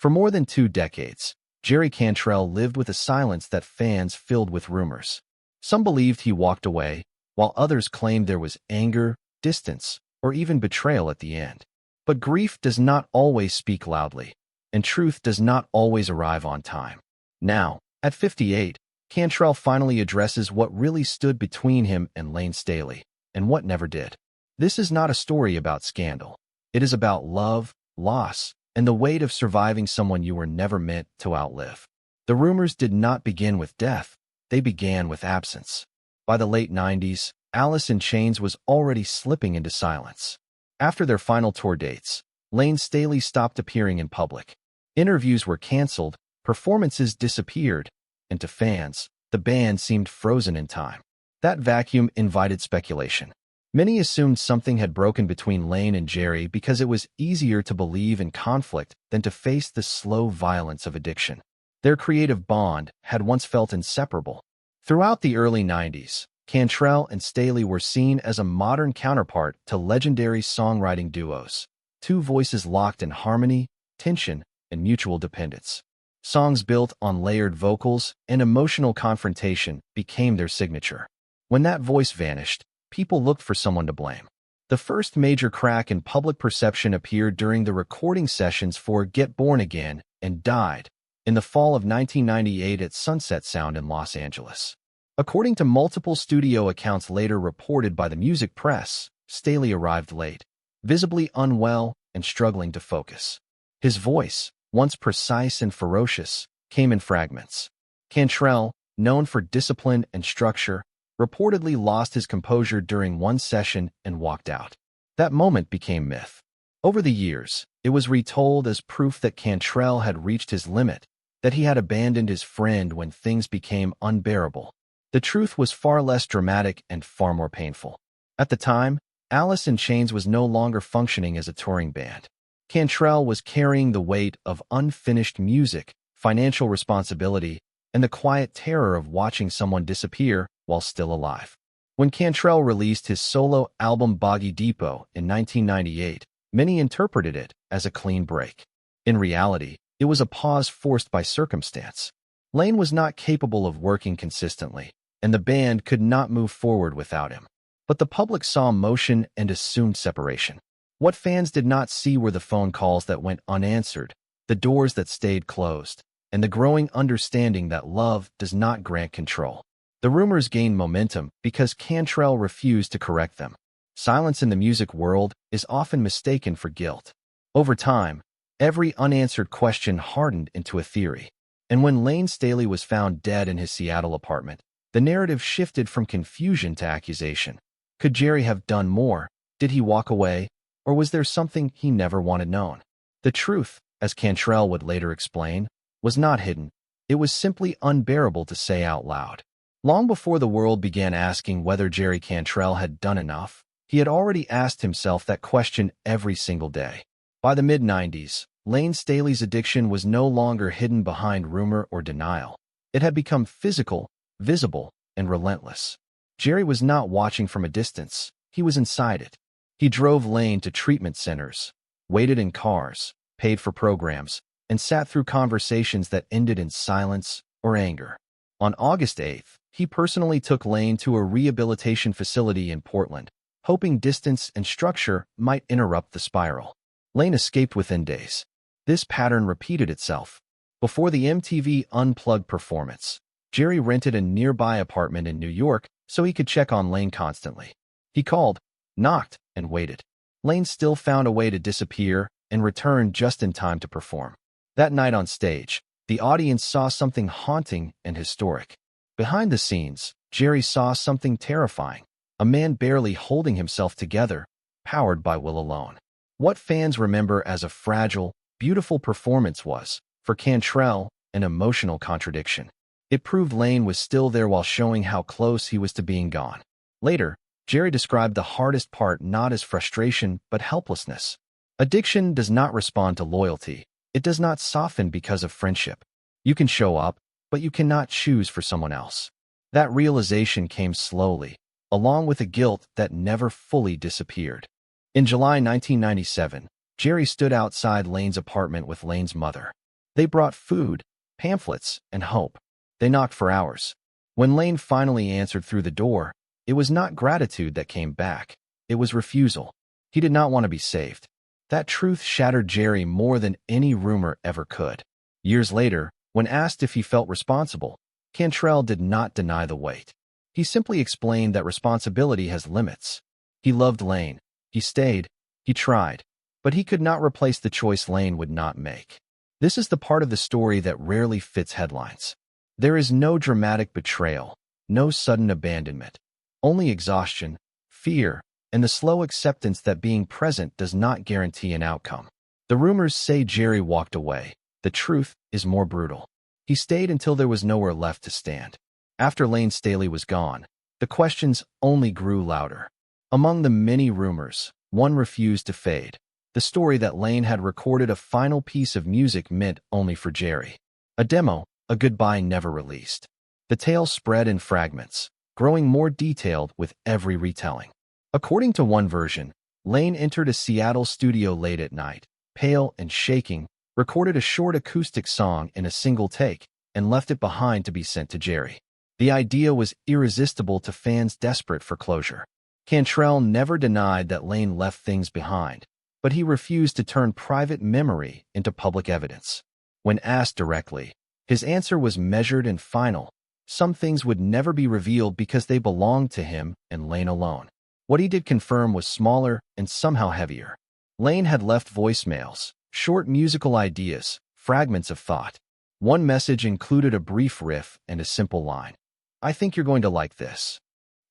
For more than 2 decades, Jerry Cantrell lived with a silence that fans filled with rumors. Some believed he walked away, while others claimed there was anger, distance, or even betrayal at the end. But grief does not always speak loudly, and truth does not always arrive on time. Now, at 58, Cantrell finally addresses what really stood between him and Layne Staley, and what never did. This is not a story about scandal. It is about love, loss, and the weight of surviving someone you were never meant to outlive. The rumors did not begin with death. They began with absence. By the late 90s, Alice in Chains was already slipping into silence. After their final tour dates, Layne Staley stopped appearing in public. Interviews were canceled, performances disappeared, and to fans, the band seemed frozen in time. That vacuum invited speculation. Many assumed something had broken between Layne and Jerry because it was easier to believe in conflict than to face the slow violence of addiction. Their creative bond had once felt inseparable. Throughout the early 90s, Cantrell and Staley were seen as a modern counterpart to legendary songwriting duos. Two voices locked in harmony, tension, and mutual dependence. Songs built on layered vocals and emotional confrontation became their signature. When that voice vanished, people looked for someone to blame. The first major crack in public perception appeared during the recording sessions for Get Born Again and Died in the fall of 1998 at Sunset Sound in Los Angeles. According to multiple studio accounts later reported by the music press, Staley arrived late, visibly unwell and struggling to focus. His voice, once precise and ferocious, came in fragments. Cantrell, known for discipline and structure, reportedly lost his composure during one session and walked out. That moment became myth. Over the years, it was retold as proof that Cantrell had reached his limit, that he had abandoned his friend when things became unbearable. The truth was far less dramatic and far more painful. At the time, Alice in Chains was no longer functioning as a touring band. Cantrell was carrying the weight of unfinished music, financial responsibility, and the quiet terror of watching someone disappear while still alive. When Cantrell released his solo album Boggy Depot in 1998, many interpreted it as a clean break. In reality, it was a pause forced by circumstance. Layne was not capable of working consistently, and the band could not move forward without him. But the public saw motion and assumed separation. What fans did not see were the phone calls that went unanswered, the doors that stayed closed, and the growing understanding that love does not grant control. The rumors gained momentum because Cantrell refused to correct them. Silence in the music world is often mistaken for guilt. Over time, every unanswered question hardened into a theory. And when Layne Staley was found dead in his Seattle apartment, the narrative shifted from confusion to accusation. Could Jerry have done more? Did he walk away? Or was there something he never wanted known? The truth, as Cantrell would later explain, was not hidden. It was simply unbearable to say out loud. Long before the world began asking whether Jerry Cantrell had done enough, he had already asked himself that question every single day. By the mid-90s, Layne Staley's addiction was no longer hidden behind rumor or denial. It had become physical, visible, and relentless. Jerry was not watching from a distance. He was inside it. He drove Layne to treatment centers, waited in cars, paid for programs, and sat through conversations that ended in silence or anger. On August 8th, he personally took Layne to a rehabilitation facility in Portland, hoping distance and structure might interrupt the spiral. Layne escaped within days. This pattern repeated itself. Before the MTV Unplugged performance, Jerry rented a nearby apartment in New York so he could check on Layne constantly. He called, knocked, and waited. Layne still found a way to disappear and returned just in time to perform. That night on stage, the audience saw something haunting and historic. Behind the scenes, Jerry saw something terrifying, a man barely holding himself together, powered by will alone. What fans remember as a fragile, beautiful performance was, for Cantrell, an emotional contradiction. It proved Layne was still there while showing how close he was to being gone. Later, Jerry described the hardest part not as frustration but helplessness. Addiction does not respond to loyalty. It does not soften because of friendship. You can show up, but you cannot choose for someone else. That realization came slowly, along with a guilt that never fully disappeared. In July 1997, Jerry stood outside Layne's apartment with Layne's mother. They brought food, pamphlets, and hope. They knocked for hours. When Layne finally answered through the door, it was not gratitude that came back. It was refusal. He did not want to be saved. That truth shattered Jerry more than any rumor ever could. Years later, when asked if he felt responsible, Cantrell did not deny the weight. He simply explained that responsibility has limits. He loved Layne. He stayed. He tried. But he could not replace the choice Layne would not make. This is the part of the story that rarely fits headlines. There is no dramatic betrayal, no sudden abandonment, only exhaustion, fear, and the slow acceptance that being present does not guarantee an outcome. The rumors say Jerry walked away. The truth is more brutal. He stayed until there was nowhere left to stand. After Layne Staley was gone, the questions only grew louder. Among the many rumors, one refused to fade. The story that Layne had recorded a final piece of music meant only for Jerry. A demo, a goodbye never released. The tale spread in fragments, growing more detailed with every retelling. According to one version, Layne entered a Seattle studio late at night, pale and shaking, recorded a short acoustic song in a single take, and left it behind to be sent to Jerry. The idea was irresistible to fans desperate for closure. Cantrell never denied that Layne left things behind, but he refused to turn private memory into public evidence. When asked directly, his answer was measured and final. Some things would never be revealed because they belonged to him and Layne alone. What he did confirm was smaller and somehow heavier. Layne had left voicemails, short musical ideas, fragments of thought. One message included a brief riff and a simple line. "I think you're going to like this."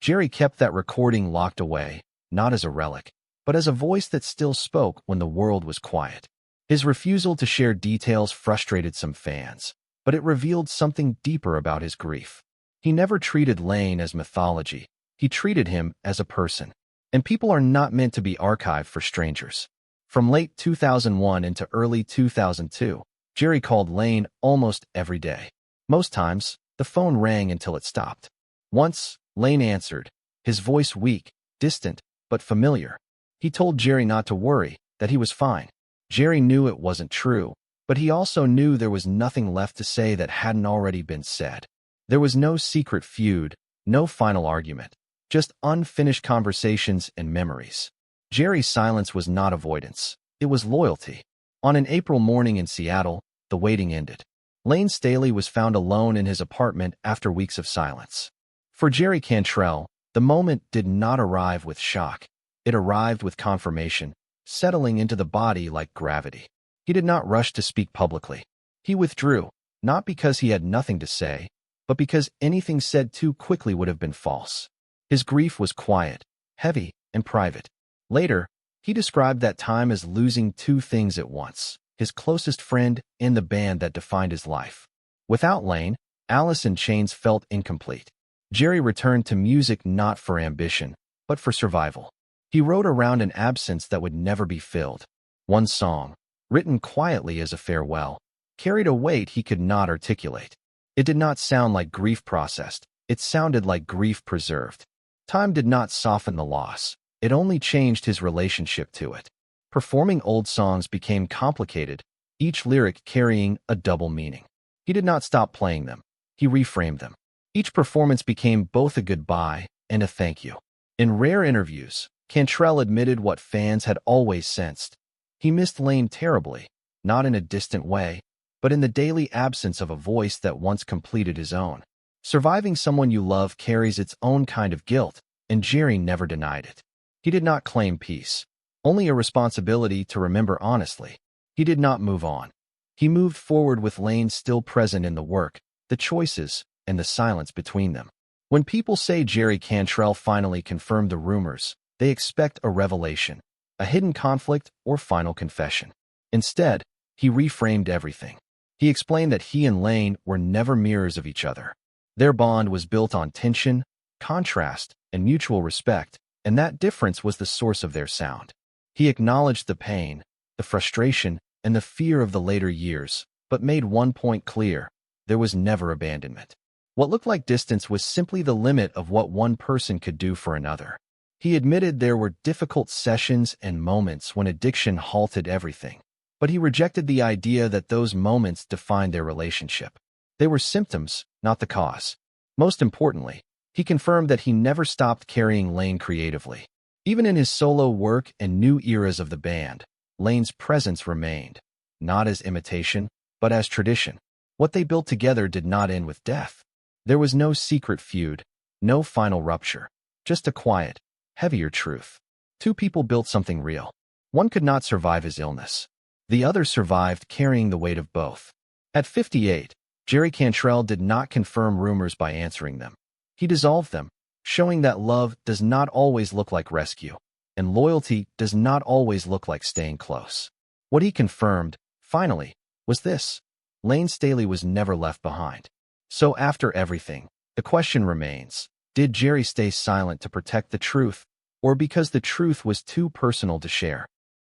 Jerry kept that recording locked away, not as a relic, but as a voice that still spoke when the world was quiet. His refusal to share details frustrated some fans, but it revealed something deeper about his grief. He never treated Layne as mythology. He treated him as a person. And people are not meant to be archived for strangers. From late 2001 into early 2002, Jerry called Layne almost every day. Most times, the phone rang until it stopped. Once, Layne answered, his voice weak, distant, but familiar. He told Jerry not to worry, that he was fine. Jerry knew it wasn't true, but he also knew there was nothing left to say that hadn't already been said. There was no secret feud, no final argument, just unfinished conversations and memories. Jerry's silence was not avoidance. It was loyalty. On an April morning in Seattle, the waiting ended. Layne Staley was found alone in his apartment after weeks of silence. For Jerry Cantrell, the moment did not arrive with shock. It arrived with confirmation, settling into the body like gravity. He did not rush to speak publicly. He withdrew, not because he had nothing to say, but because anything said too quickly would have been false. His grief was quiet, heavy, and private. Later, he described that time as losing two things at once: his closest friend and the band that defined his life. Without Layne, Alice in Chains felt incomplete. Jerry returned to music not for ambition, but for survival. He wrote around an absence that would never be filled. One song, written quietly as a farewell, carried a weight he could not articulate. It did not sound like grief processed. It sounded like grief preserved. Time did not soften the loss. It only changed his relationship to it. Performing old songs became complicated, each lyric carrying a double meaning. He did not stop playing them. He reframed them. Each performance became both a goodbye and a thank you. In rare interviews, Cantrell admitted what fans had always sensed. He missed Layne terribly, not in a distant way, but in the daily absence of a voice that once completed his own. Surviving someone you love carries its own kind of guilt, and Jerry never denied it. He did not claim peace, only a responsibility to remember honestly. He did not move on. He moved forward with Layne still present in the work, the choices, and the silence between them. When people say Jerry Cantrell finally confirmed the rumors, they expect a revelation, a hidden conflict, or final confession. Instead, he reframed everything. He explained that he and Layne were never mirrors of each other. Their bond was built on tension, contrast, and mutual respect, and that difference was the source of their sound. He acknowledged the pain, the frustration, and the fear of the later years, but made one point clear: there was never abandonment. What looked like distance was simply the limit of what one person could do for another. He admitted there were difficult sessions and moments when addiction halted everything, But he rejected the idea that those moments defined their relationship. They were symptoms, not the cause. Most importantly, he confirmed that he never stopped carrying Layne creatively. Even in his solo work and new eras of the band, Layne's presence remained, not as imitation, but as tradition. What they built together did not end with death. There was no secret feud, no final rupture, just a quiet, heavier truth. Two people built something real. One could not survive his illness. The other survived carrying the weight of both. At 58, Jerry Cantrell did not confirm rumors by answering them. He dissolved them, showing that love does not always look like rescue, and loyalty does not always look like staying close. What he confirmed, finally, was this: Layne Staley was never left behind. So after everything, the question remains, did Jerry stay silent to protect the truth, or because the truth was too personal to share?